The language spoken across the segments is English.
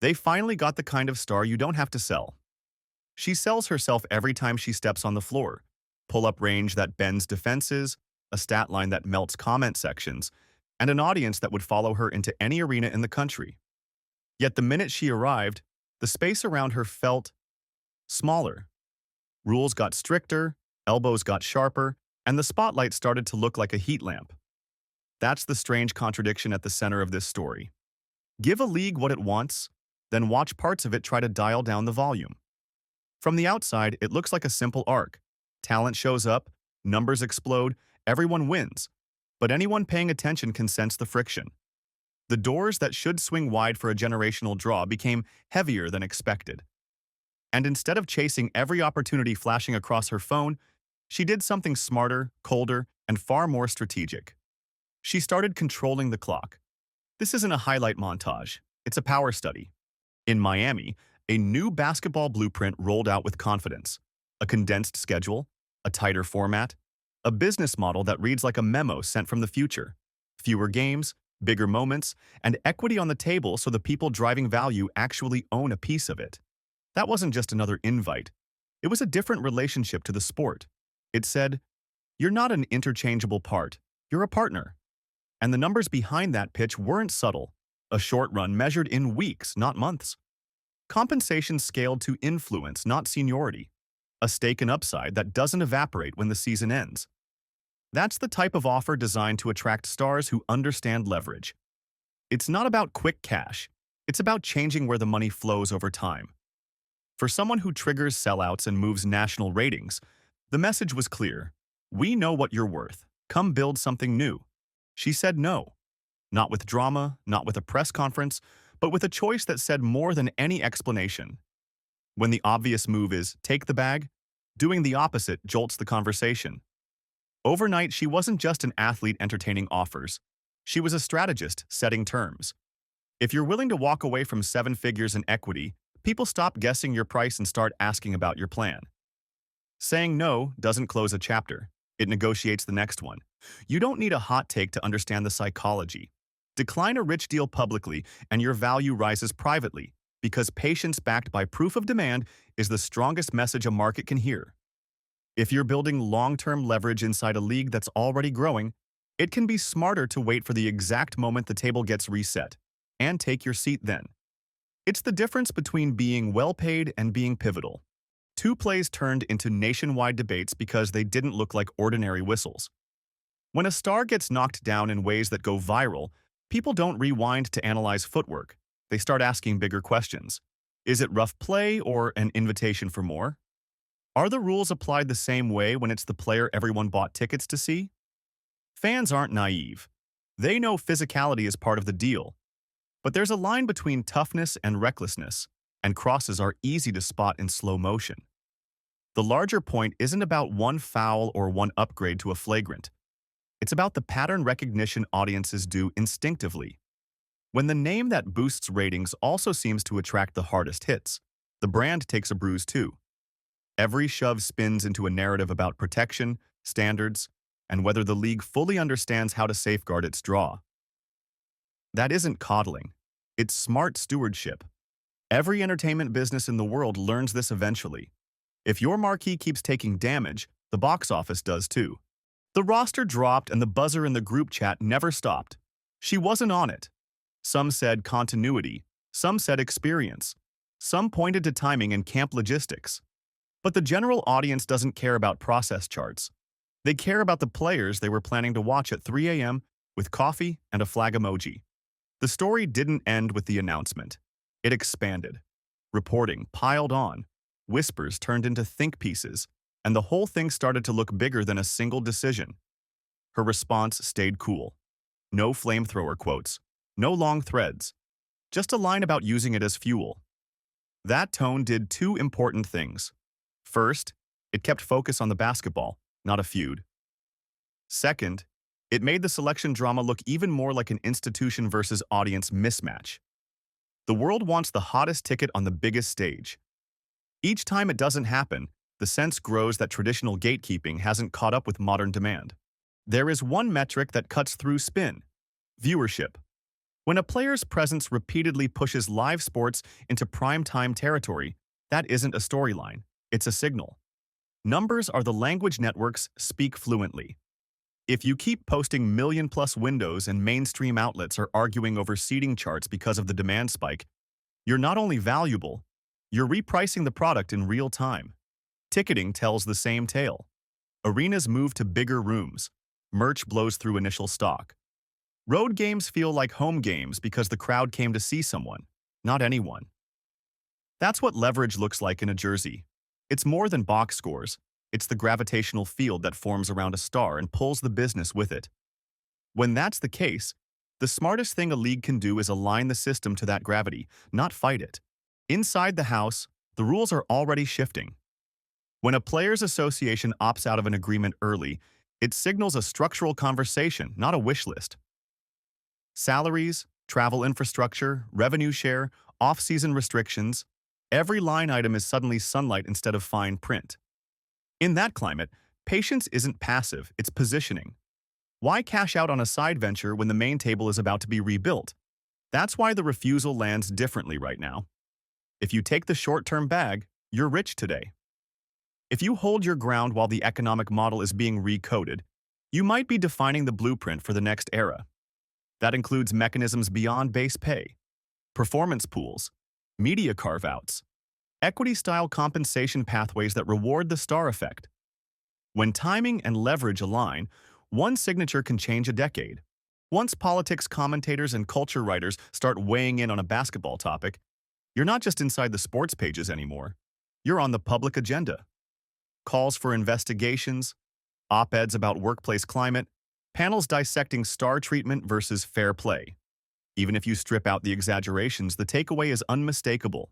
They finally got the kind of star you don't have to sell. She sells herself every time she steps on the floor. Pull-up range that bends defenses, a stat line that melts comment sections, and an audience that would follow her into any arena in the country. Yet the minute she arrived, the space around her felt smaller. Rules got stricter, elbows got sharper, and the spotlight started to look like a heat lamp. That's the strange contradiction at the center of this story. Give a league what it wants, then watch parts of it try to dial down the volume. From the outside, it looks like a simple arc. Talent shows up, numbers explode, everyone wins. But anyone paying attention can sense the friction. The doors that should swing wide for a generational draw became heavier than expected. And instead of chasing every opportunity flashing across her phone, she did something smarter, colder, and far more strategic. She started controlling the clock. This isn't a highlight montage, it's a power study. In Miami, a new basketball blueprint rolled out with confidence. A condensed schedule, a tighter format, a business model that reads like a memo sent from the future. Fewer games, bigger moments, and equity on the table so the people driving value actually own a piece of it. That wasn't just another invite. It was a different relationship to the sport. It said, "You're not an interchangeable part, you're a partner." And the numbers behind that pitch weren't subtle. A short run measured in weeks, not months. Compensation scaled to influence, not seniority. A stake and upside that doesn't evaporate when the season ends. That's the type of offer designed to attract stars who understand leverage. It's not about quick cash. It's about changing where the money flows over time. For someone who triggers sellouts and moves national ratings, the message was clear. We know what you're worth. Come build something new. She said no. Not with drama, not with a press conference, but with a choice that said more than any explanation. When the obvious move is take the bag, doing the opposite jolts the conversation. Overnight, she wasn't just an athlete entertaining offers. She was a strategist setting terms. If you're willing to walk away from 7 figures in equity, people stop guessing your price and start asking about your plan. Saying no doesn't close a chapter. It negotiates the next one. You don't need a hot take to understand the psychology. Decline a rich deal publicly, and your value rises privately, because patience backed by proof of demand is the strongest message a market can hear. If you're building long-term leverage inside a league that's already growing, it can be smarter to wait for the exact moment the table gets reset, and take your seat then. It's the difference between being well-paid and being pivotal. 2 plays turned into nationwide debates because they didn't look like ordinary whistles. When a star gets knocked down in ways that go viral, people don't rewind to analyze footwork. They start asking bigger questions. Is it rough play or an invitation for more? Are the rules applied the same way when it's the player everyone bought tickets to see? Fans aren't naive. They know physicality is part of the deal. But there's a line between toughness and recklessness, and crosses are easy to spot in slow motion. The larger point isn't about one foul or one upgrade to a flagrant. It's about the pattern recognition audiences do instinctively. When the name that boosts ratings also seems to attract the hardest hits, the brand takes a bruise too. Every shove spins into a narrative about protection, standards, and whether the league fully understands how to safeguard its draw. That isn't coddling. It's smart stewardship. Every entertainment business in the world learns this eventually. If your marquee keeps taking damage, the box office does too. The roster dropped and the buzzer in the group chat never stopped. She wasn't on it. Some said continuity, some said experience, some pointed to timing and camp logistics. But the general audience doesn't care about process charts. They care about the players they were planning to watch at 3 a.m. with coffee and a flag emoji. The story didn't end with the announcement. It expanded. Reporting piled on. Whispers turned into think pieces, and the whole thing started to look bigger than a single decision. Her response stayed cool. No flamethrower quotes. No long threads. Just a line about using it as fuel. That tone did 2 important things. First, it kept focus on the basketball, not a feud. Second, it made the selection drama look even more like an institution versus audience mismatch. The world wants the hottest ticket on the biggest stage. Each time it doesn't happen, the sense grows that traditional gatekeeping hasn't caught up with modern demand. There is one metric that cuts through spin: viewership. When a player's presence repeatedly pushes live sports into prime-time territory, that isn't a storyline, it's a signal. Numbers are the language networks speak fluently. If you keep posting million-plus windows and mainstream outlets are arguing over seating charts because of the demand spike, you're not only valuable, you're repricing the product in real time. Ticketing tells the same tale. Arenas move to bigger rooms. Merch blows through initial stock. Road games feel like home games because the crowd came to see someone, not anyone. That's what leverage looks like in a jersey. It's more than box scores. It's the gravitational field that forms around a star and pulls the business with it. When that's the case, the smartest thing a league can do is align the system to that gravity, not fight it. Inside the house, the rules are already shifting. When a players' association opts out of an agreement early, it signals a structural conversation, not a wish list. Salaries, travel infrastructure, revenue share, off-season restrictions, every line item is suddenly sunlight instead of fine print. In that climate, patience isn't passive, it's positioning. Why cash out on a side venture when the main table is about to be rebuilt? That's why the refusal lands differently right now. If you take the short-term bag, you're rich today. If you hold your ground while the economic model is being recoded, you might be defining the blueprint for the next era. That includes mechanisms beyond base pay, performance pools, media carve-outs, equity-style compensation pathways that reward the star effect. When timing and leverage align, one signature can change a decade. Once politics commentators and culture writers start weighing in on a basketball topic, you're not just inside the sports pages anymore. You're on the public agenda. Calls for investigations, op-eds about workplace climate, panels dissecting star treatment versus fair play. Even if you strip out the exaggerations, the takeaway is unmistakable.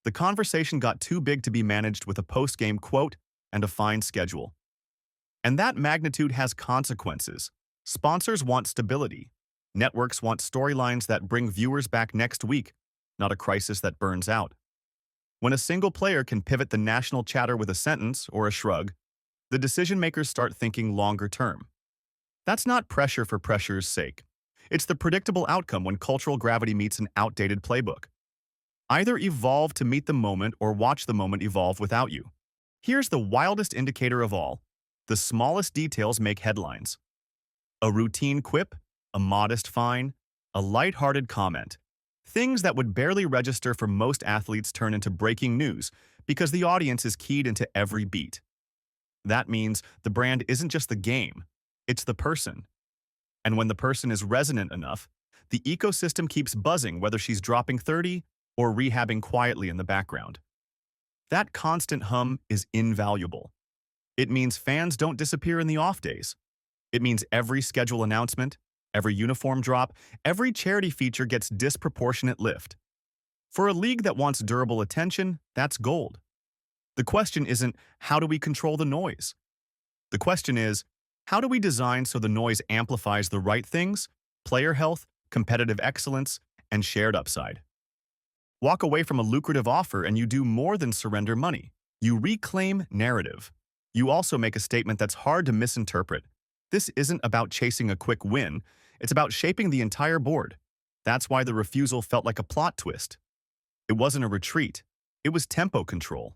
The conversation got too big to be managed with a post-game quote and a fine schedule. And that magnitude has consequences. Sponsors want stability. Networks want storylines that bring viewers back next week, not a crisis that burns out. When a single player can pivot the national chatter with a sentence or a shrug, the decision-makers start thinking longer term. That's not pressure for pressure's sake. It's the predictable outcome when cultural gravity meets an outdated playbook. Either evolve to meet the moment or watch the moment evolve without you. Here's the wildest indicator of all. The smallest details make headlines. A routine quip, a modest fine, a lighthearted comment. Things that would barely register for most athletes turn into breaking news because the audience is keyed into every beat. That means the brand isn't just the game, it's the person. And when the person is resonant enough, the ecosystem keeps buzzing whether she's dropping 30 or rehabbing quietly in the background. That constant hum is invaluable. It means fans don't disappear in the off days. It means every schedule announcement, every uniform drop, every charity feature gets disproportionate lift. For a league that wants durable attention, that's gold. The question isn't, how do we control the noise? The question is, how do we design so the noise amplifies the right things, player health, competitive excellence, and shared upside? Walk away from a lucrative offer and you do more than surrender money. You reclaim narrative. You also make a statement that's hard to misinterpret. This isn't about chasing a quick win, it's about shaping the entire board. That's why the refusal felt like a plot twist. It wasn't a retreat, it was tempo control.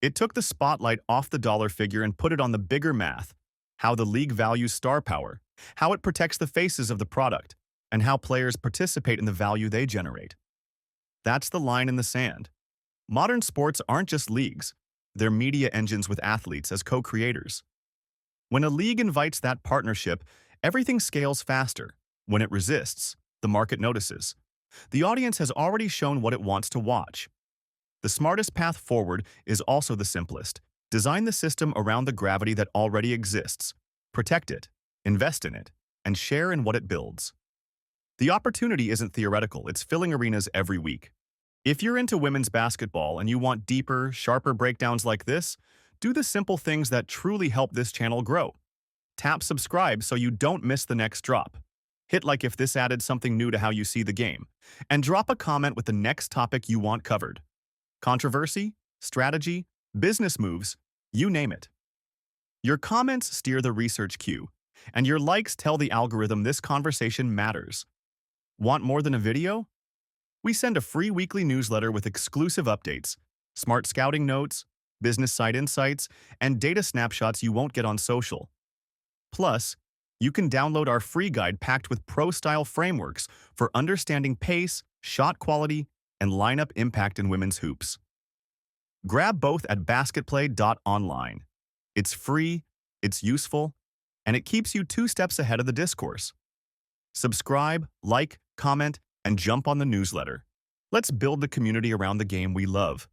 It took the spotlight off the dollar figure and put it on the bigger math, how the league values star power, how it protects the faces of the product, and how players participate in the value they generate. That's the line in the sand. Modern sports aren't just leagues, they're media engines with athletes as co-creators. When a league invites that partnership, everything scales faster. When it resists, the market notices. The audience has already shown what it wants to watch. The smartest path forward is also the simplest. Design the system around the gravity that already exists. Protect it, invest in it, and share in what it builds. The opportunity isn't theoretical, it's filling arenas every week. If you're into women's basketball and you want deeper, sharper breakdowns like this, do the simple things that truly help this channel grow. Tap subscribe so you don't miss the next drop. Hit like if this added something new to how you see the game. And drop a comment with the next topic you want covered. Controversy, strategy, business moves, you name it. Your comments steer the research queue, and your likes tell the algorithm this conversation matters. Want more than a video? We send a free weekly newsletter with exclusive updates, smart scouting notes, business site insights, and data snapshots you won't get on social. Plus, you can download our free guide packed with pro-style frameworks for understanding pace, shot quality, and lineup impact in women's hoops. Grab both at basketplay.online. It's free, it's useful, and it keeps you 2 steps ahead of the discourse. Subscribe, like, comment, and jump on the newsletter. Let's build the community around the game we love.